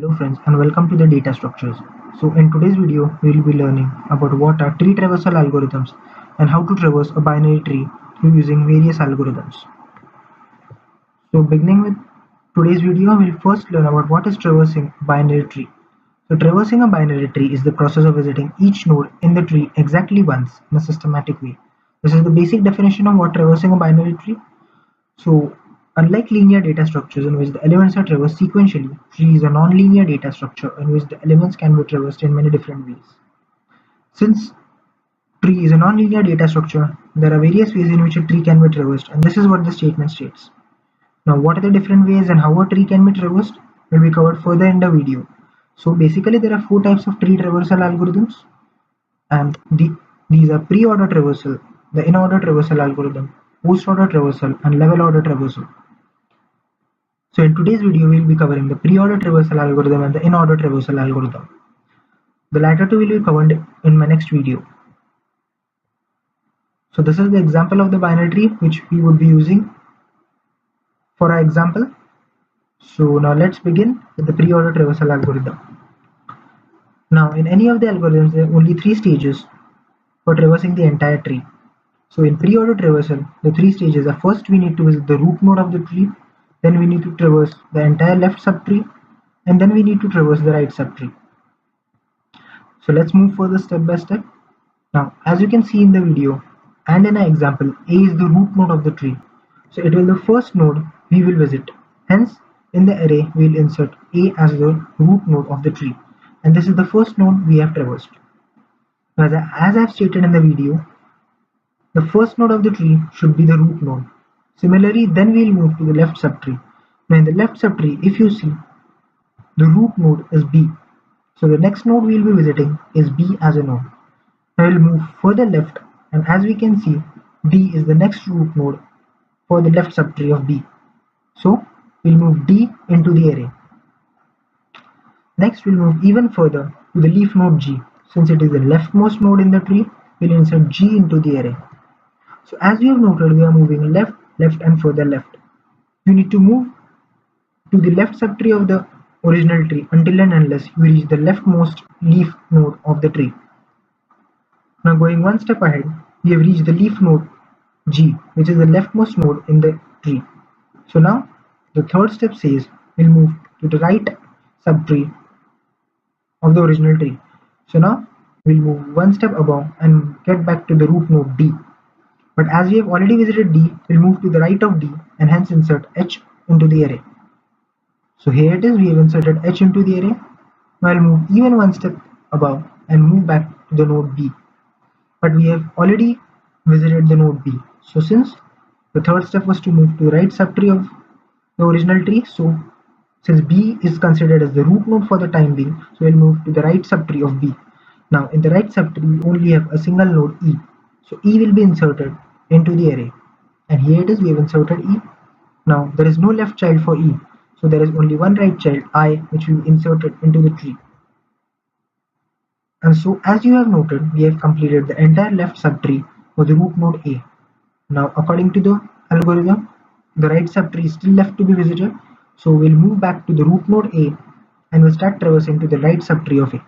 Hello friends and welcome to the data structures. So in today's video we will be learning about what are tree traversal algorithms and how to traverse a binary tree through using various algorithms. So beginning with today's video, we'll first learn about what is traversing a binary tree. So traversing a binary tree is the process of visiting each node in the tree exactly once in a systematic way. This is the basic definition of what traversing a binary tree. So, unlike linear data structures in which the elements are traversed sequentially, tree is a non-linear data structure in which the elements can be traversed in many different ways. Since tree is a non-linear data structure, there are various ways in which a tree can be traversed, and this is what the statement states. Now, what are the different ways and how a tree can be traversed will be covered further in the video. So, basically, there are four types of tree traversal algorithms, and these are pre-order traversal, the in-order traversal algorithm, post-order traversal, and level order traversal. So in today's video, we will be covering the pre-order traversal algorithm and the in-order traversal algorithm. The latter two will be covered in my next video. So this is the example of the binary tree which we would be using for our example. So now let's begin with the pre-order traversal algorithm. Now in any of the algorithms, there are only three stages for traversing the entire tree. So in pre-order traversal, the three stages are: first we need to visit the root node of the tree, then we need to traverse the entire left subtree, and then we need to traverse the right subtree. So let's move further step by step. Now as you can see in the video and in our example, A is the root node of the tree. So it will be the first node we will visit. Hence in the array we will insert A as the root node of the tree, and this is the first node we have traversed. As I have stated in the video, the first node of the tree should be the root node. Similarly, then we will move to the left subtree. Now in the left subtree, if you see, the root node is B. So the next node we will be visiting is B as a node. Now we will move further left, and as we can see, D is the next root node for the left subtree of B. So we will move D into the array. Next we will move even further to the leaf node G. Since it is the leftmost node in the tree, we will insert G into the array. So as we have noted, we are moving left, left and further left. You need to move to the left subtree of the original tree until and unless you reach the leftmost leaf node of the tree. Now going one step ahead, we have reached the leaf node G, which is the leftmost node in the tree. So now the third step says we'll move to the right subtree of the original tree. So now we'll move one step above and get back to the root node D. But as we have already visited D, we'll move to the right of D and hence insert H into the array. So here it is, we have inserted H into the array. Now I'll move even one step above and move back to the node B. But we have already visited the node B. So since the third step was to move to the right subtree of the original tree, so since B is considered as the root node for the time being, so we'll move to the right subtree of B. Now in the right subtree, we only have a single node E. So E will be inserted into the array, and here it is, we have inserted E. Now there is no left child for E, so there is only one right child I, which we inserted into the tree. And so as you have noted, we have completed the entire left subtree for the root node A. Now according to the algorithm, the right subtree is still left to be visited, so we'll move back to the root node A and we'll start traversing to the right subtree of A.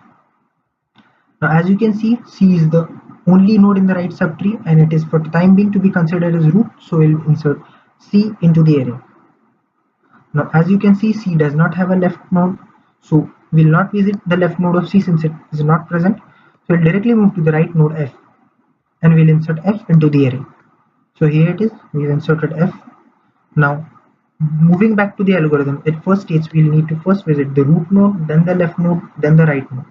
Now as you can see, C is the only node in the right subtree, and it is for the time being to be considered as root, so we'll insert C into the array. Now as you can see, C does not have a left node, so we'll not visit the left node of C since it is not present. So we'll directly move to the right node F, and we'll insert F into the array. So here it is, we've inserted F. Now moving back to the algorithm, it first states we'll need to first visit the root node, then the left node, then the right node.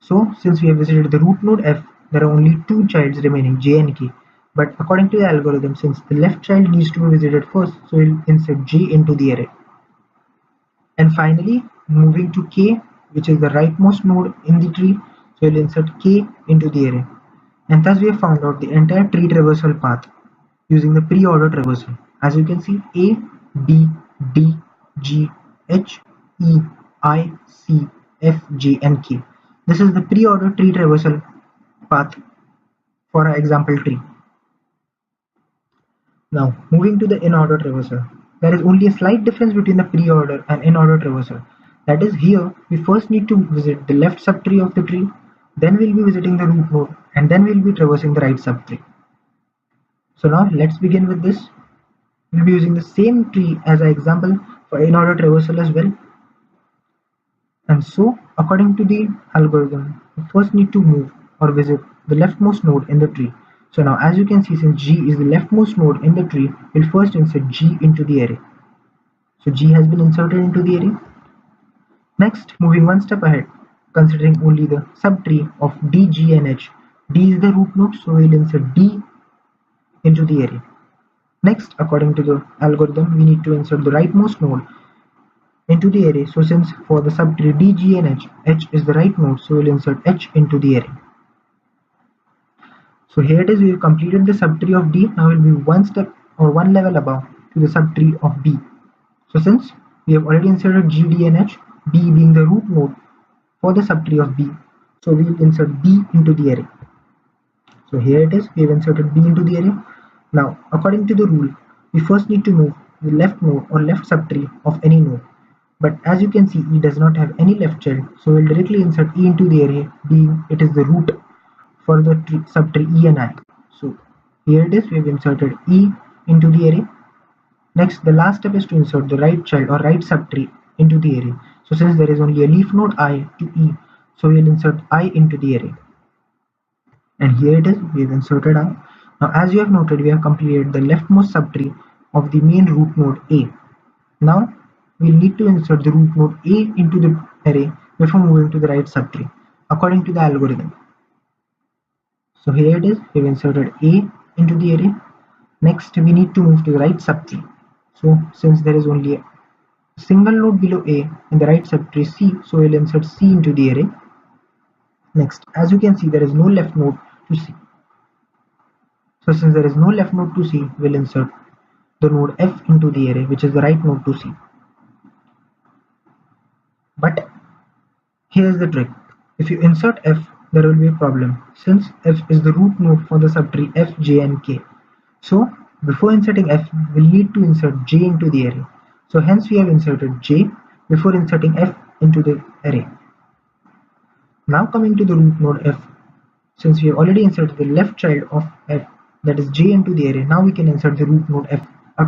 So since we have visited the root node F, there are only two childs remaining, J and K. But according to the algorithm, since the left child needs to be visited first, so we'll insert J into the array. And finally, moving to K, which is the rightmost node in the tree, so we'll insert K into the array. And thus we have found out the entire tree traversal path using the pre-order traversal. As you can see, A, B, D, G, H, E, I, C, F, J and K. This is the pre-order tree traversal path for our example tree. Now moving to the in-order traversal, there is only a slight difference between the pre-order and in-order traversal. That is, here we first need to visit the left subtree of the tree, then we'll be visiting the root node, and then we'll be traversing the right subtree. So now let's begin with this. We'll be using the same tree as an example for in-order traversal as well. And so, according to the algorithm, we first need to move or visit the leftmost node in the tree. So now, as you can see, since G is the leftmost node in the tree, we'll first insert G into the array. So G has been inserted into the array. Next, moving one step ahead, considering only the subtree of D, G and H. D is the root node, so we'll insert D into the array. Next, according to the algorithm, we need to insert the rightmost node into the array. So since for the subtree D, G and H, H is the right node, so we'll insert H into the array. So here it is, we have completed the subtree of D. Now we'll be one step or one level above to the subtree of B. So since we have already inserted G, D and H, B being the root node for the subtree of B, so we will insert B into the array. So here it is, we have inserted B into the array. Now according to the rule, we first need to move the left node or left subtree of any node. But as you can see, E does not have any left child, so we'll directly insert E into the array, being it is the root for the subtree E and I. So here it is, we have inserted E into the array. Next, the last step is to insert the right child or right subtree into the array. So since there is only a leaf node I to E, so we will insert I into the array. And here it is, we have inserted I. Now as you have noted, we have completed the leftmost subtree of the main root node A. Now we'll need to insert the root node A into the array before moving to the right subtree, according to the algorithm. So here it is, we've inserted A into the array. Next, we need to move to the right subtree. So since there is only a single node below A in the right subtree C, so we'll insert C into the array. Next, as you can see, there is no left node to C. So since there is no left node to C, we'll insert the node F into the array, which is the right node to C. But here's the trick. If you insert F, there will be a problem, since F is the root node for the subtree F, J and K. So before inserting F, we'll need to insert J into the array. So hence we have inserted J before inserting F into the array. Now coming to the root node F, since we have already inserted the left child of F, that is J into the array, now we can insert the root node F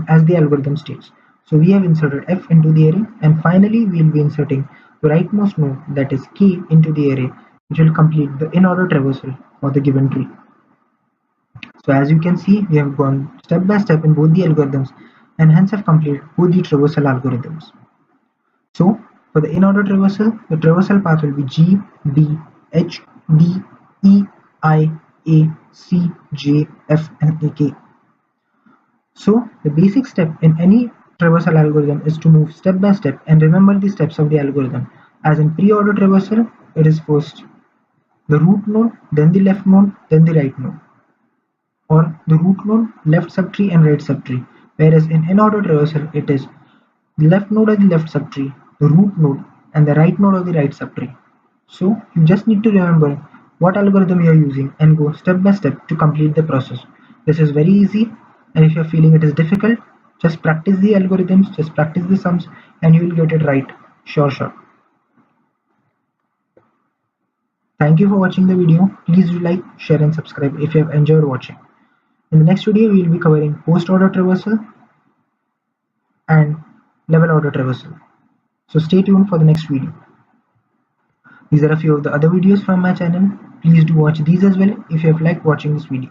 as the algorithm states. So we have inserted F into the array, and finally we will be inserting the rightmost node, that is K, into the array, which will complete the in-order traversal for the given tree. So as you can see, we have gone step by step in both the algorithms and hence have completed both the traversal algorithms. So for the in-order traversal, the traversal path will be G, B, H, D, E, I, A, C, J, F and AK. So the basic step in any traversal algorithm is to move step by step and remember the steps of the algorithm. As in pre-order traversal, it is first the root node, then the left node, then the right node, or the root node, left subtree and right subtree. Whereas in order traversal, it is the left node of the left subtree, the root node and the right node of the right subtree. So you just need to remember what algorithm you are using and go step by step to complete the process. This is very easy, and if you are feeling it is difficult, just practice the algorithms, just practice the sums and you will get it right, sure. Thank you for watching the video. Please do like, share and subscribe if you have enjoyed watching. In the next video, we will be covering post-order traversal and level order traversal. So stay tuned for the next video. These are a few of the other videos from my channel. Please do watch these as well if you have liked watching this video.